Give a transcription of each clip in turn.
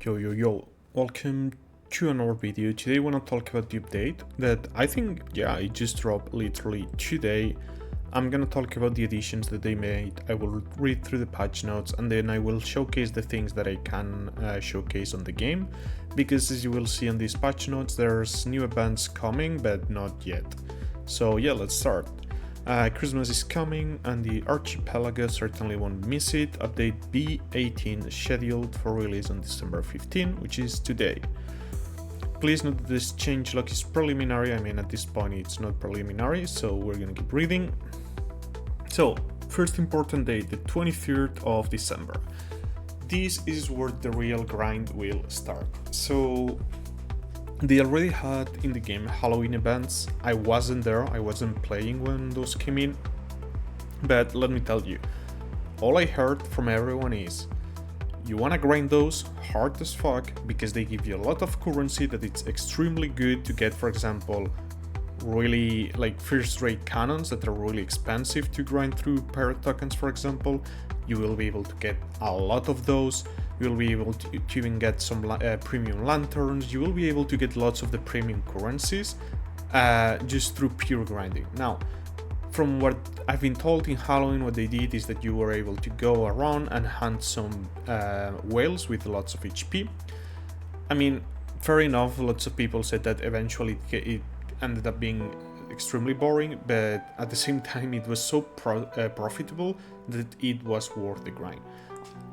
Yo, welcome to another video. Today I want to talk about the update that I think, it just dropped literally today. I'm gonna talk about the additions that they made. I will read through the patch notes and then I will showcase the things that I can showcase on the game, because as you will see on these patch notes, there's new events coming, but not yet. So yeah, let's start. Christmas is coming and the archipelago certainly won't miss it. Update B18 scheduled for release on December 15, which is today. Please note that this changelog is preliminary. I mean, at this point it's not preliminary, so we're gonna keep reading. So, first important date, the 23rd of December. This is where the real grind will start. So, they already had in the game Halloween events. I wasn't there, I wasn't playing when those came in. But let me tell you, all I heard from everyone is, you wanna grind those hard as fuck because they give you a lot of currency that it's extremely good to get, for example, really like first rate cannons that are really expensive to grind through pirate tokens, for example. You will be able to get a lot of those. You will be able to even get some premium lanterns. You will be able to get lots of the premium currencies just through pure grinding. Now, from what I've been told in Halloween, what they did is that you were able to go around and hunt some whales with lots of HP. I mean, fair enough, lots of people said that eventually it ended up being extremely boring, but at the same time it was so profitable that it was worth the grind.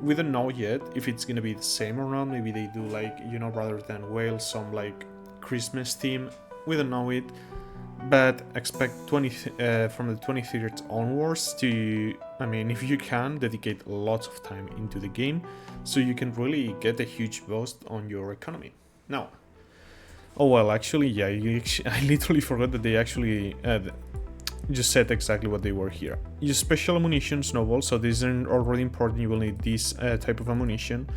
We don't know yet if it's gonna be the same or not. Maybe they do like, rather than whales, some like Christmas theme. We don't know it, but expect from the 23rd onwards to, if you can, dedicate lots of time into the game so you can really get a huge boost on your economy. Now, I literally forgot that they actually just said exactly what they were here. Use special ammunition snowballs, so these are already important. You will need this type of ammunition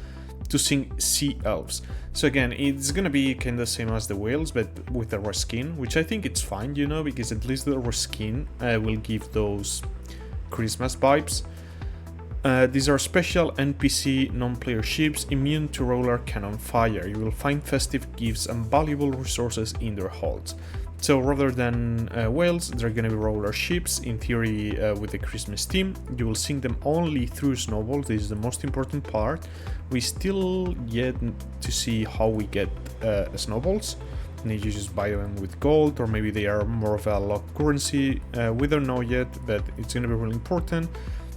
to sink sea elves. So again, it's gonna be kind of same as the whales, but with a reskin, which I think it's fine, because at least the reskin will give those Christmas vibes. These are special NPC non-player ships immune to roller cannon fire. You will find festive gifts and valuable resources in their holds. So rather than whales, they're gonna be roller ships, in theory with the Christmas theme. You will sink them only through snowballs. This is the most important part. We still yet to see how we get snowballs. Maybe you just buy them with gold, or maybe they are more of a locked currency. We don't know yet, but it's gonna be really important.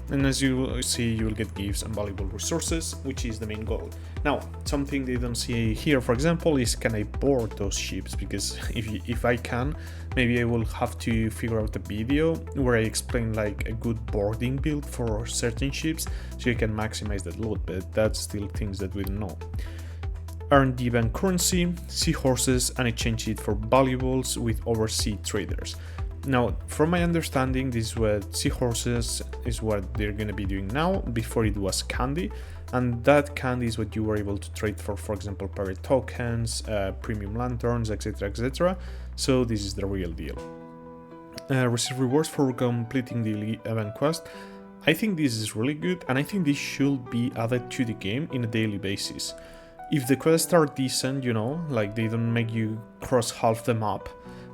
And as you will see, you will get gifts and valuable resources, which is the main goal. Now, something they don't see here, for example, is can I board those ships? Because if I can, maybe I will have to figure out a video where I explain like a good boarding build for certain ships, so you can maximize that load, but that's still things that we don't know. Earn the event currency, seahorses, and exchange it for valuables with overseas traders. Now, from my understanding, this is what seahorses is what they're gonna be doing now. Before it was candy, and that candy is what you were able to trade for example, pirate tokens, premium lanterns, etc. So this is the real deal. Receive rewards for completing the event quest. I think this is really good, and I think this should be added to the game in a daily basis. If the quests are decent, like they don't make you cross half the map,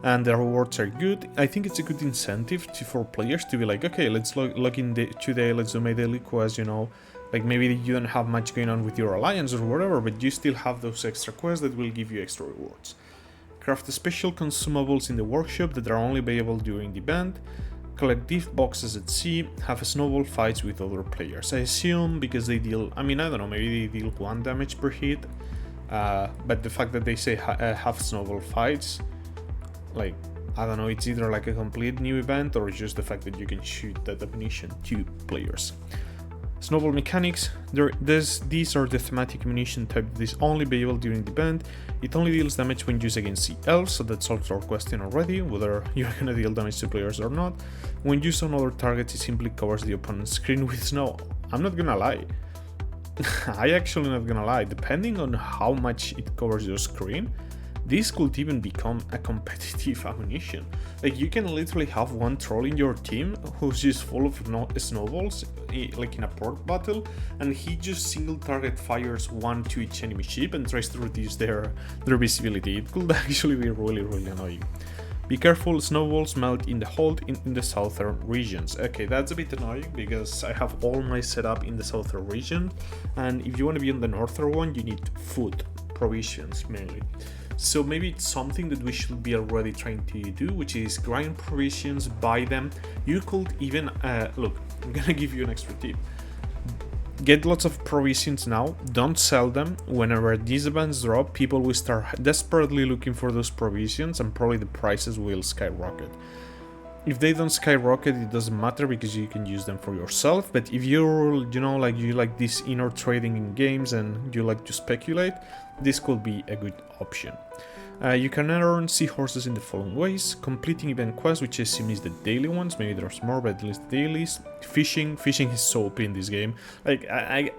and the rewards are good, I think it's a good incentive for players to be like, okay, let's log in today, let's do my daily quest, like maybe you don't have much going on with your alliance or whatever, but you still have those extra quests that will give you extra rewards. Craft special consumables in the workshop that are only available during the event. Collect gift boxes at sea. Have snowball fights with other players. I assume because they deal, I don't know, maybe they deal 1 damage per hit, but the fact that they say have snowball fights, like, I don't know, it's either like a complete new event or just the fact that you can shoot that ammunition to players. Snowball mechanics, these are the thematic ammunition type that is only available during the event. It only deals damage when used against sea elves, so that solves our question already, whether you're gonna deal damage to players or not. When used on other targets, it simply covers the opponent's screen with snow. I'm not gonna lie. I actually not gonna lie, depending on how much it covers your screen, this could even become a competitive ammunition. Like, you can literally have one troll in your team who's just full of snowballs, like in a port battle, and he just single target fires one to each enemy ship and tries to reduce their visibility. It could actually be really annoying. Be careful, snowballs melt in the hold in the southern regions. Okay, that's a bit annoying because I have all my setup in the southern region, and if you want to be on the northern one, you need food, provisions mainly. So maybe it's something that we should be already trying to do, which is grind provisions, buy them. You could even, look, I'm gonna give you an extra tip. Get lots of provisions now, don't sell them. Whenever these events drop, people will start desperately looking for those provisions and probably the prices will skyrocket. If they don't skyrocket, it doesn't matter because you can use them for yourself. But if you're, like you like this inner trading in games and you like to speculate, this could be a good option. You can earn seahorses in the following ways: completing event quests, which I assume is the daily ones. Maybe there's more, but at least the dailies. Fishing is so OP in this game. Like I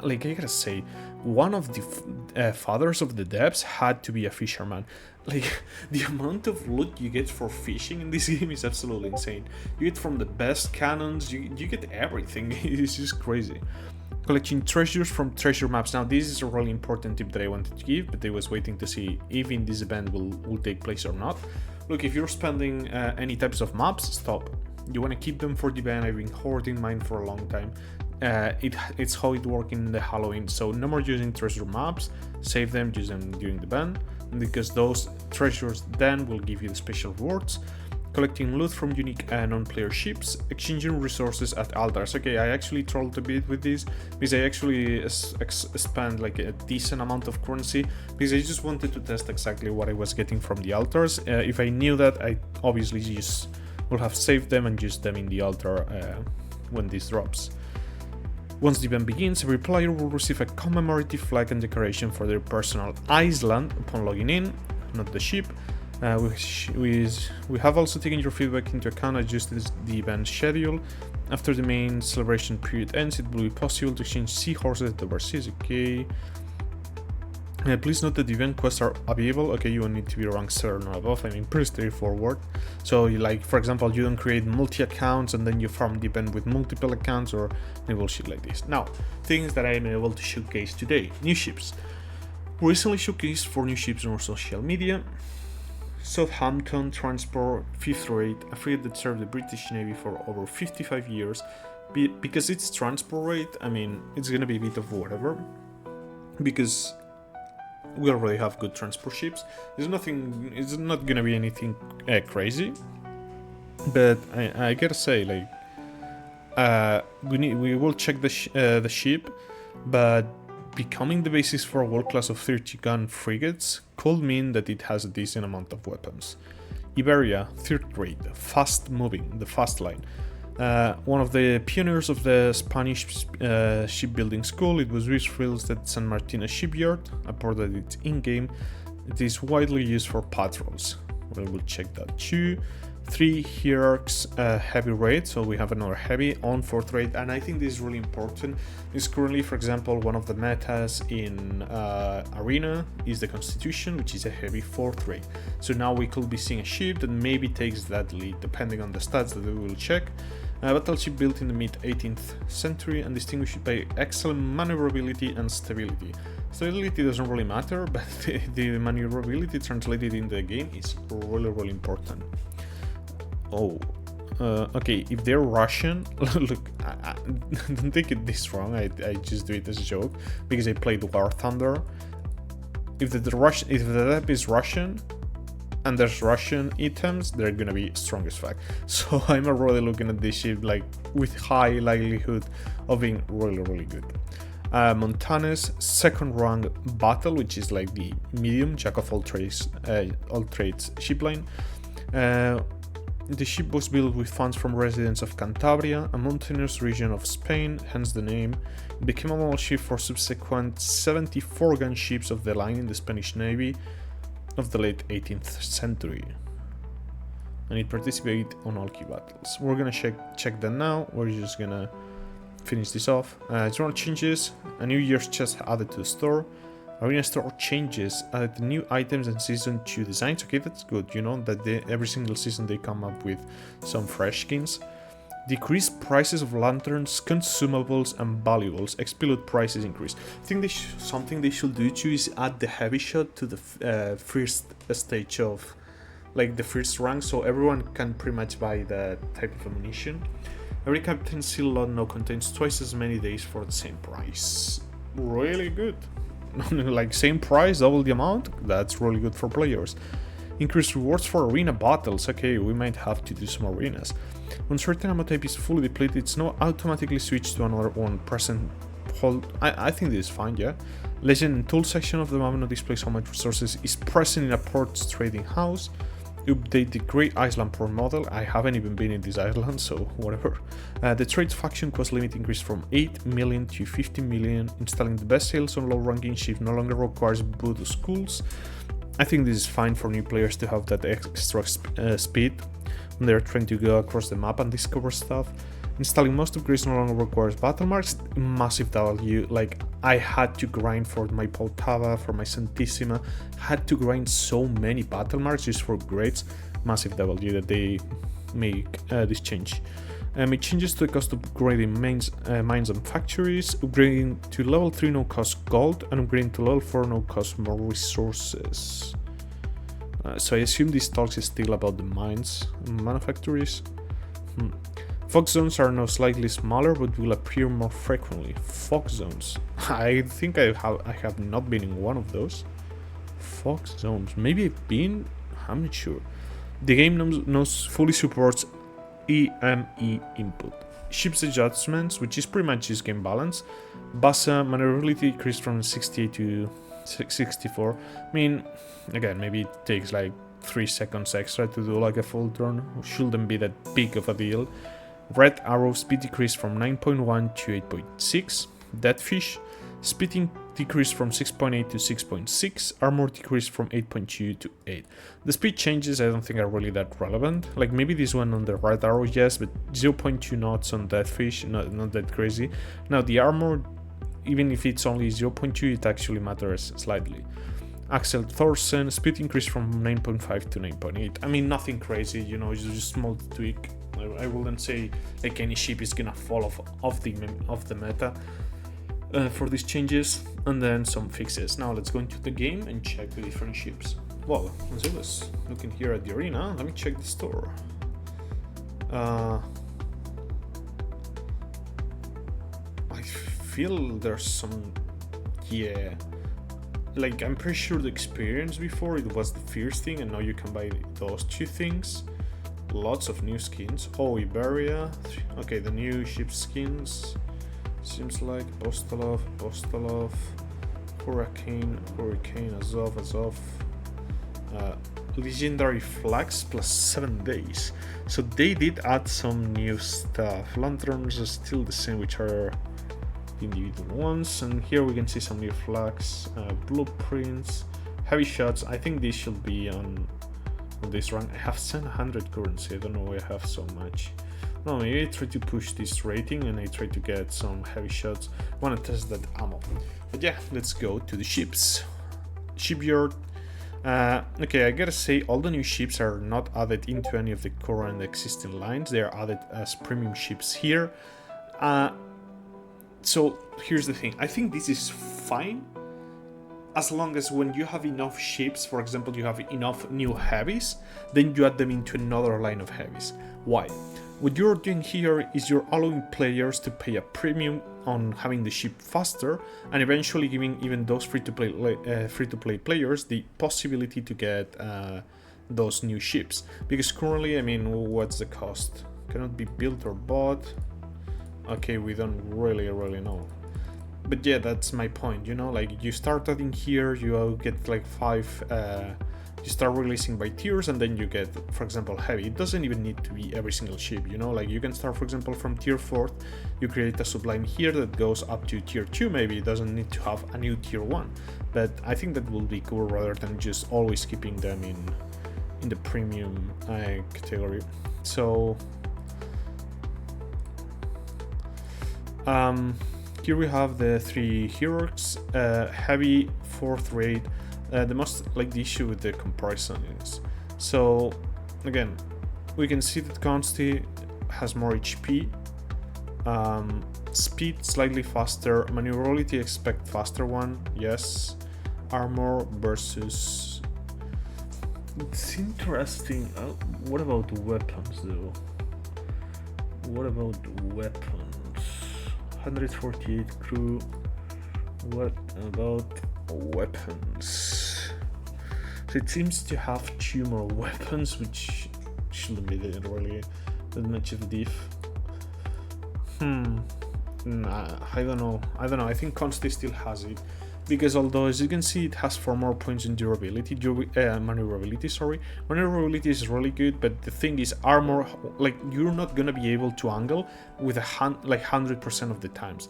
gotta say, one of the fathers of the devs had to be a fisherman. Like, the amount of loot you get for fishing in this game is absolutely insane. You get from the best cannons, you get everything. It's just crazy. Collecting treasures from treasure maps. Now, this is a really important tip that I wanted to give, but I was waiting to see if in this event will take place or not. Look, if you're spending any types of maps, stop. You want to keep them for the event. I've been hoarding mine for a long time. It's how it works in the Halloween. So no more using treasure maps. Save them, use them during the ban, because those treasures then will give you the special rewards. Collecting loot from unique non-player ships, exchanging resources at altars. Okay, I actually trolled a bit with this because I actually spent like a decent amount of currency because I just wanted to test exactly what I was getting from the altars. If I knew that, I obviously just would have saved them and used them in the altar when this drops. Once the event begins, every player will receive a commemorative flag and decoration for their personal island upon logging in, not the ship. We have also taken your feedback into account, adjusted the event schedule. After the main celebration period ends, it will be possible to exchange seahorses at overseas. Okay. Please note that the event quests are available. Okay, you will need to be rank 7 or above. I mean, pretty straightforward. So, like, for example, you don't create multi-accounts and then you farm the event with multiple accounts or any bullshit like this. Now, things that I am able to showcase today. New ships. Recently showcased 4 new ships on our social media. Southampton Transport 5th Rate, a frigate that served the British Navy for over 55 years. Because it's transport rate, I mean, it's gonna be a bit of whatever. Because we already have good transport ships. It's not gonna be anything crazy. But I gotta say, like, we will check the ship, but becoming the basis for a world class of 30-gun frigates could mean that it has a decent amount of weapons. Iberia, 3rd grade, fast moving, the fast line. One of the pioneers of the Spanish shipbuilding school, it was refueled at San Martino shipyard, a port that it's in-game. It is widely used for patrols. We will check that too. 3 hierarchs heavy raid, so we have another heavy on 4th raid, and I think this is really important. Is currently, for example, one of the metas in Arena is the Constitution, which is a heavy 4th raid. So now we could be seeing a ship that maybe takes that lead, depending on the stats that we will check. Battleship built in the mid-18th century and distinguished by excellent maneuverability and stability. Stability doesn't really matter, but the maneuverability translated in the game is really important. Oh, okay, if they're Russian, look, I don't take it this wrong, I just do it as a joke, because I played War Thunder. If the dep is Russian, and there's Russian items, they're gonna be strong as fuck. So I'm really looking at this ship, like, with high likelihood of being really good. Montanes, 2nd rank battle, which is like the medium, jack of all trades ship line. The ship was built with funds from residents of Cantabria, a mountainous region of Spain, hence the name. It became a model ship for subsequent 74-gun ships of the line in the Spanish Navy of the late 18th century. And it participated on all key battles. We're gonna check that now. We're just gonna finish this off. General changes. A new year's chest added to the store. Arena store changes, the new items and season 2 designs. Okay, that's good, you know, that every single season they come up with some fresh skins. Decrease prices of lanterns, consumables, and valuables. XP loot prices increase. I think something they should do too is add the heavy shot to the first stage of, like, the first rank, so everyone can pretty much buy that type of ammunition. Every Captain Seal lot now contains twice as many days for the same price. Really good. Like, same price, double the amount. That's really good for players. Increased rewards for arena battles. Okay, we might have to do some arenas. When certain ammo type is fully depleted, it's now automatically switched to another one. Present hold. I think this is fine, yeah. Legend and tool section of the map now displays how much resources is present in a port's trading house. Update the Great Island port model. I haven't even been in this island, so whatever. The trade faction cost limit increased from 8 million to 50 million. Installing the best sales on low ranking ship no longer requires voodoo schools. I think this is fine for new players to have that extra speed when they're trying to go across the map and discover stuff. Installing most upgrades no longer requires battle marks. Massive value. Like, I had to grind for my Poltava, for my Santissima, had to grind so many battle marks just for upgrades. Massive value that they make this change. It changes to the cost of upgrading mines and factories. Upgrading to level 3 no cost gold, and upgrading to level 4 no cost more resources. So I assume this talk is still about the mines and manufactories. Fog zones are now slightly smaller but will appear more frequently. Fog zones. I think I have not been in one of those. Fog zones. Maybe I've been? I'm not sure. The game now fully supports EME input. Ships adjustments, which is pretty much just game balance. Bassa maneuverability increased from 68 to 64. I mean, again, maybe it takes like 3 seconds extra to do like a full turn. Shouldn't be that big of a deal. Red Arrow speed decreased from 9.1 to 8.6. Deadfish speed decreased from 6.8 to 6.6. Armor decreased from 8.2 to 8. The speed changes I don't think are really that relevant. Like, maybe this one on the Red Arrow, yes, but 0.2 knots on Deadfish, not that crazy. Now the armor, even if it's only 0.2, it actually matters slightly. Axel Thorsen speed increased from 9.5 to 9.8. I mean, nothing crazy, you know, it's just a small tweak. I wouldn't say like any ship is gonna fall off the meta for these changes. And then some fixes. Now let's go into the game and check the different ships. Well, as I was looking here at the arena, let me check the store. I feel there's some, yeah, like I'm pretty sure the experience before it was the first thing, and now you can buy those two things. Lots of new skins. Oh, Iberia. Okay, the new ship skins. Seems like Postolov, Hurricane, Azov. Legendary flags plus 7 days. So they did add some new stuff. Lanterns are still the same, which are individual ones. And here we can see some new flags, blueprints, heavy shots. I think these should be on this rank. I have 700 currency. I don't know why I have so much. No, maybe I try to push this rating and I try to get some heavy shots. I want to test that ammo. But yeah, let's go to the ships. Shipyard. Okay, I gotta say, all the new ships are not added into any of the current existing lines. They are added as premium ships here. So here's the thing. I think this is fine, as long as when you have enough ships, for example, you have enough new heavies, then you add them into another line of heavies. Why? What you're doing here is you're allowing players to pay a premium on having the ship faster, and eventually giving even those free-to-play players the possibility to get those new ships. Because currently, I mean, what's the cost? Cannot be built or bought. Okay, we don't really know. But yeah, that's my point, you know, like you start adding here, you get like 5, you start releasing by tiers, and then you get, for example, heavy. It doesn't even need to be every single ship, you know, like you can start, for example, from tier 4, you create a subline here that goes up to tier 2, maybe it doesn't need to have a new tier 1. But I think that will be cool rather than just always keeping them in the premium category. So here we have the 3 heroics, heavy, 4th rate. The most like the issue with the comparison is, so again, we can see that Consti has more HP, speed slightly faster, maneuverability expect faster one, yes, armor versus. It's interesting. What about weapons though? What about weapons? 148 crew. What about weapons? So it seems to have 2 more weapons, which shouldn't be really that much of a diff. I don't know. I think Consti still has it, because although as you can see it has 4 more points in durability, maneuverability. Maneuverability is really good, but the thing is armor, like you're not gonna be able to angle with 100% of the times.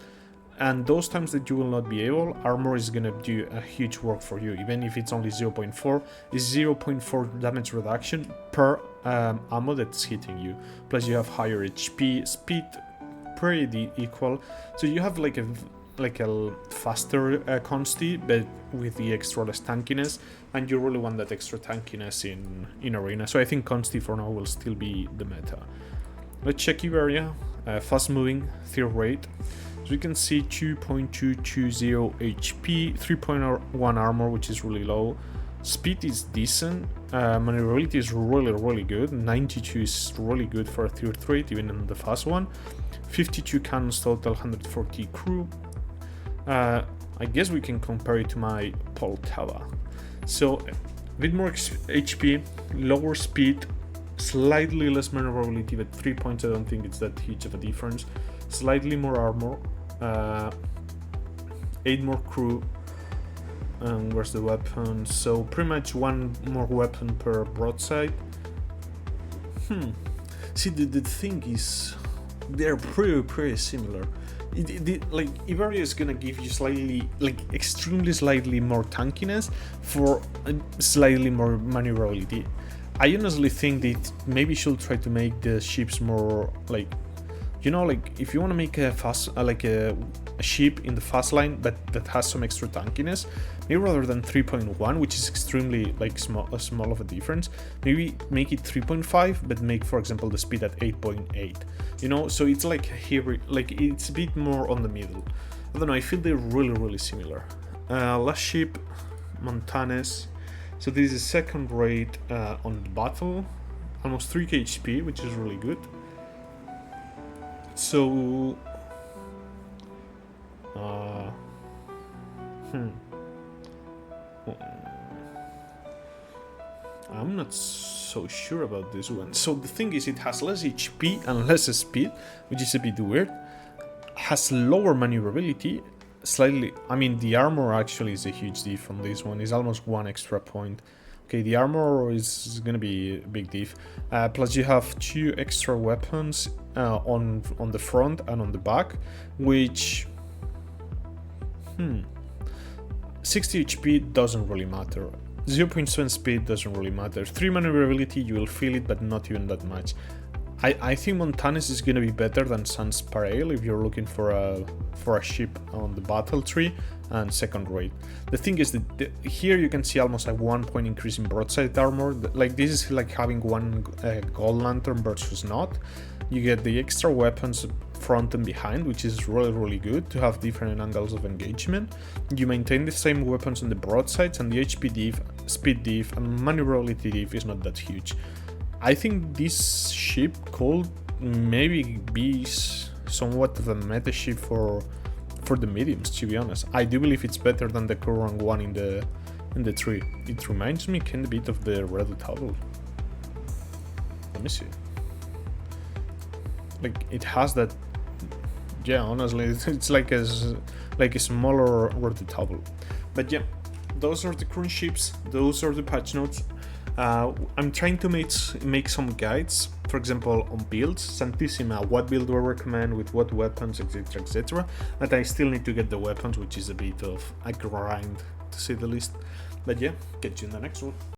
And those times that you will not be able, armor is gonna do a huge work for you, even if it's only 0.4. It's 0.4 damage reduction per ammo that's hitting you. Plus you have higher HP, speed pretty equal. So you have like a faster Consti, but with the extra less tankiness, and you really want that extra tankiness in arena. So I think Consti for now will still be the meta. Let's check Iberia. Fast moving, 3rd rate. So you can see 2.220 HP, 3.1 armor, which is really low. Speed is decent. Maneuverability is really good. 92 is really good for a 3rd rate, even in the fast one. 52 cannons total, 140 crew. I guess we can compare it to my Poltava. So a bit more HP, lower speed, slightly less maneuverability, but 3 points I don't think it's that huge of a difference. Slightly more armor, 8 more crew, and where's the weapon? So pretty much 1 more weapon per broadside. See, the thing is, they're pretty similar. Like Iberia is gonna give you slightly, like extremely slightly more tankiness for slightly more maneuverability. I honestly think that maybe should try to make the ships more like, you know, like if you want to make a fast a ship in the fast line but that has some extra tankiness, maybe rather than 3.1, which is extremely like small of a difference, maybe make it 3.5 but make, for example, the speed at 8.8, you know, so it's like here, like it's a bit more on the middle. I don't know, I feel they're really similar. Last ship, Montanes. So this is 2nd rate on the battle, almost 3k HP, which is really good. So I'm not so sure about this one. So the thing is, it has less HP and less speed, which is a bit weird. Has lower maneuverability, slightly. I mean, the armor actually is a huge diff on this one. It's almost 1 extra point. Okay, the armor is gonna be a big diff. Plus you have 2 extra weapons on the front and on the back, which 60 HP doesn't really matter. 0.7 speed doesn't really matter. 3 maneuverability, you will feel it, but not even that much. I think Montanes is gonna be better than Sans Pareil if you're looking for a ship on the battle tree and 2nd rate. The thing is that here you can see almost a 1 point increase in broadside armor. Like this is like having 1 gold lantern versus not. You get the extra weapons front and behind, which is really good to have different angles of engagement. You maintain the same weapons on the broadsides, and the HP diff, speed diff, and maneuverability diff is not that huge. I think this ship could maybe be somewhat of a meta ship for the mediums, to be honest. I do believe it's better than the current one in the tree. It reminds me kind of a bit of the Redoutable. Let me see. Like it has that. Yeah, honestly, it's like a smaller Redoutable. But yeah, those are the current ships. Those are the patch notes. I'm trying to make some guides, for example, on builds, Santissima, what build do I recommend, with what weapons, etc, but I still need to get the weapons, which is a bit of a grind, to say the least. But yeah, catch you in the next one.